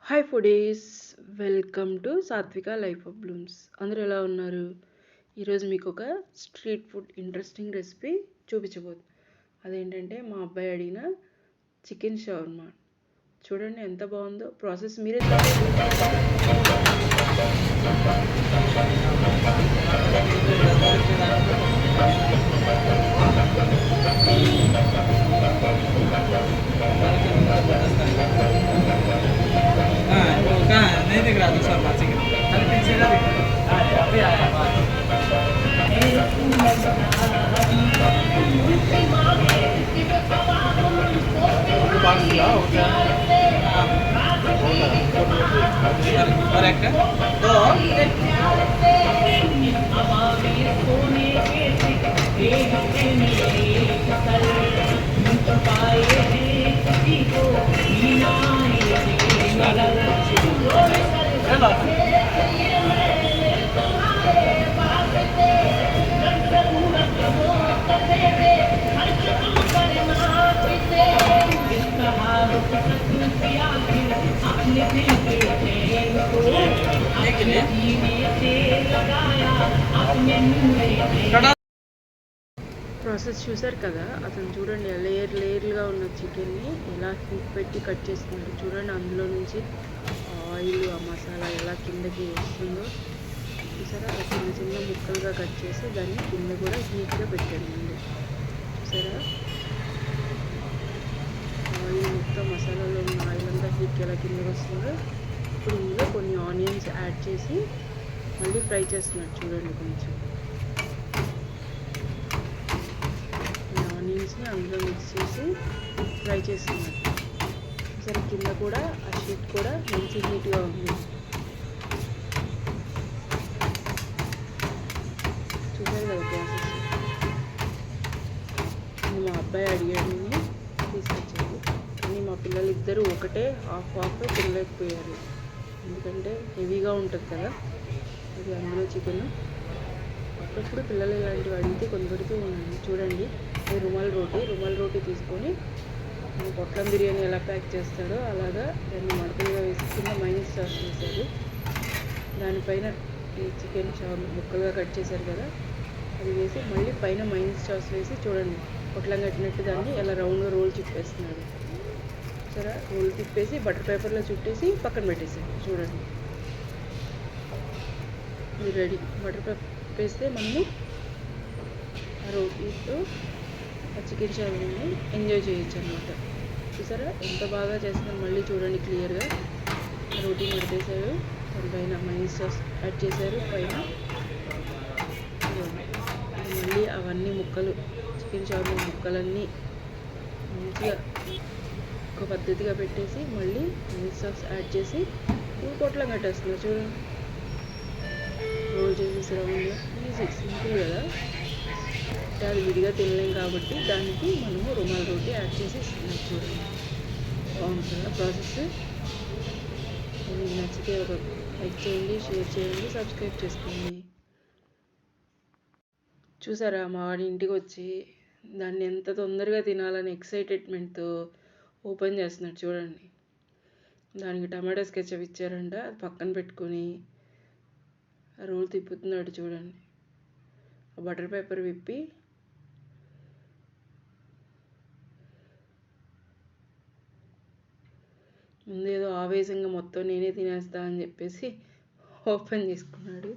Hi foodies, welcome to సాత్విక life of Bloom's. అందరూ ఎలా ఉన్నారు? ఈరోజు మీకు ఒక స్ట్రీట్ ఫుడ్ ఇంట్రెస్టింగ్ రెసిపీ చూపించబోతుంది. అదేంటంటే మా అబ్బాయి అడిగిన చికెన్ షవర్మా. చూడండి ఎంత బాగుందో. ప్రాసెస్ మీరే नहीं दिख रहा दूसरा बात चिकन अरे पीछे का दिख रहा अभी आया ప్రాసెస్ చూసారు కదా. అతను చూడండి లేయర్గా ఉన్న చికెన్ని ఎలా హీట్ పెట్టి కట్ చేస్తున్నాడు. చూడండి అందులో నుంచి ఆయిల్, ఆ మసాలా ఎలా కిందకి వస్తుందో చూసారా. అలా చిన్న చిన్న ముక్కలుగా కట్ చేసి దాన్ని కింద కూడా హీట్గా పెట్టాడు ముందు. చూసారా ఆయిల్ మొత్తం మసాలాలో ఉన్న ఆయిల్ అంతా హీట్కి ఎలా కిందకి వస్తుందో. ఇప్పుడు ఇందులో కొన్ని ఆనియన్స్ యాడ్ చేసి మళ్ళీ ఫ్రై చేస్తున్నాడు. చూడండి కొంచెం ఆనియన్స్ని అందులో మిక్స్ చేసి ఫ్రై చేస్తున్నాడు. సరే కింద కూడా ఆ షీట్ కూడా మంచి హీట్గా ఉంది. చూసారు కదా ప్రాసెస్. మా అబ్బాయి అడిగాడు, తీసుకొచ్చాడు. కానీ మా పిల్లలు ఇద్దరు ఒకటే హాఫ్ తినలేకపోయారు. ఎందుకంటే హెవీగా ఉంటుంది కదా అది, అందులో చికెన్. అప్పుడప్పుడు పిల్లలు ఇలాంటివి అడిగితే కొనిపెడుతూ ఉన్నాను. చూడండి అది రుమాల్ రోటీ తీసుకొని పొట్లం బిర్యానీ ఎలా ప్యాక్ చేస్తాడో అలాగా దాన్ని మడతలుగా వేసి కింద మైనస్ సాస్ చేశారు. దానిపైన ఈ చికెన్ ముక్కలుగా కట్ చేశారు కదా అది వేసి మళ్ళీ పైన మైనస్ సాస్ వేసి చూడండి పొట్లం కట్టినట్టు దాన్ని ఎలా రౌండ్గా రోల్ తిప్పేస్తున్నాడు. సరే రోల్ తిప్పేసి బటర్ పేపర్లో చుట్టేసి పక్కన పెట్టేసాడు. చూడండి ఇది రెడీ. బటర్ పేపర్ వేస్తే మనము ఆ రోటీతో ఆ చికెన్ షవర్మాని ఎంజాయ్ చేయొచ్చు అనమాట. చూసారా ఎంత బాగా చేస్తున్నారు. మళ్ళీ చూడండి క్లియర్గా రోటీ మడిపేశారు, దానిపైన మైనస్ సాస్ యాడ్ చేశారు పైన. మళ్ళీ అవన్నీ ముక్కలు చికెన్ షవర్మా ముక్కలన్నీ మంచిగా ఒక పద్ధతిగా పెట్టేసి మళ్ళీ మైనస్ సాస్ యాడ్ చేసి పొట్లం కట్టేస్తున్నారు. చూడండి రోల్ చేసేసి రౌండ్గా ఈజీ, సింపుల్ కదా. అది విడిగా తినలేం కాబట్టి దానికి మనము రుమాల్ రోటీ యాడ్ చేసి ఇస్తున్నాం. చూడండి బాగుంటుంది కదా ప్రాసెస్. మీకు నచ్చితే ఒక లైక్ చేయండి, షేర్ చేయండి, సబ్స్క్రైబ్ చేసుకోండి. చూసారా మా వాడి ఇంటికి వచ్చి దాన్ని ఎంత తొందరగా తినాలని ఎక్సైటెడ్మెంట్తో ఓపెన్ చేస్తున్నాడు. చూడండి దానికి టమాటో స్కెచప్ ఇచ్చారంట, అది పక్కన పెట్టుకొని రోల్ తిప్పుతున్నాడు. చూడండి ఆ బటర్ పేపర్ విప్పి ముందు ఏదో ఆవేశంగా మొత్తం నేనే తినేస్తా అని చెప్పేసి ఓపెన్ చేసుకున్నాడు.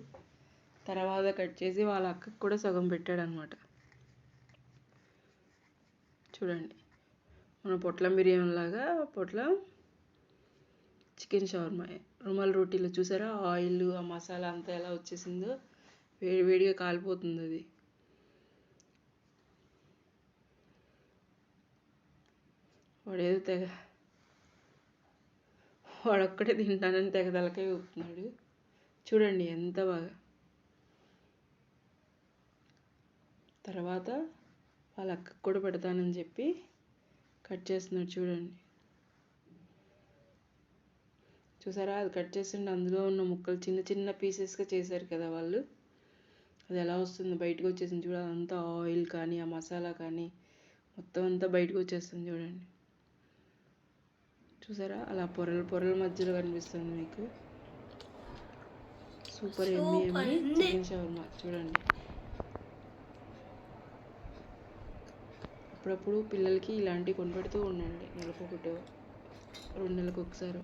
తర్వాత కట్ చేసి వాళ్ళ అక్కకు కూడా సగం పెట్టాడు అనమాట. చూడండి మన పొట్లం బిర్యానీ లాగా పొట్లం చికెన్ షవర్మా రుమాల్ రోటీలో చూసారా ఆయిల్, ఆ మసాలా అంతా ఎలా వచ్చేసిందో. వేడిగా కాలిపోతుంది అది. వాడొక్కడే తింటానని తెగదలకాయ ఊపుతున్నాడు. చూడండి ఎంత బాగా. తర్వాత వాళ్ళ అక్కకు కూడా పెడతానని చెప్పి కట్ చేస్తున్నాడు. చూడండి చూసారా అది కట్ చేసిండు. అందులో ఉన్న ముక్కలు చిన్న చిన్న పీసెస్గా చేశారు కదా వాళ్ళు. అది ఎలా వస్తుంది బయటకు వచ్చేసింది. చూడాలి అంతా ఆయిల్ కానీ ఆ మసాలా కానీ మొత్తం అంతా బయటకు వచ్చేస్తుంది. చూడండి చూసారా అలా పొరలు పొరల మధ్యలో కనిపిస్తుంది మీకు. సూపర్ ఎమ్మి చికెన్ షవర్మా చూడండి. అప్పుడప్పుడు పిల్లలకి ఇలాంటివి కొనిపెడుతూ ఉండండి, నెలకొకటో 2 నెలలకు ఒకసారి.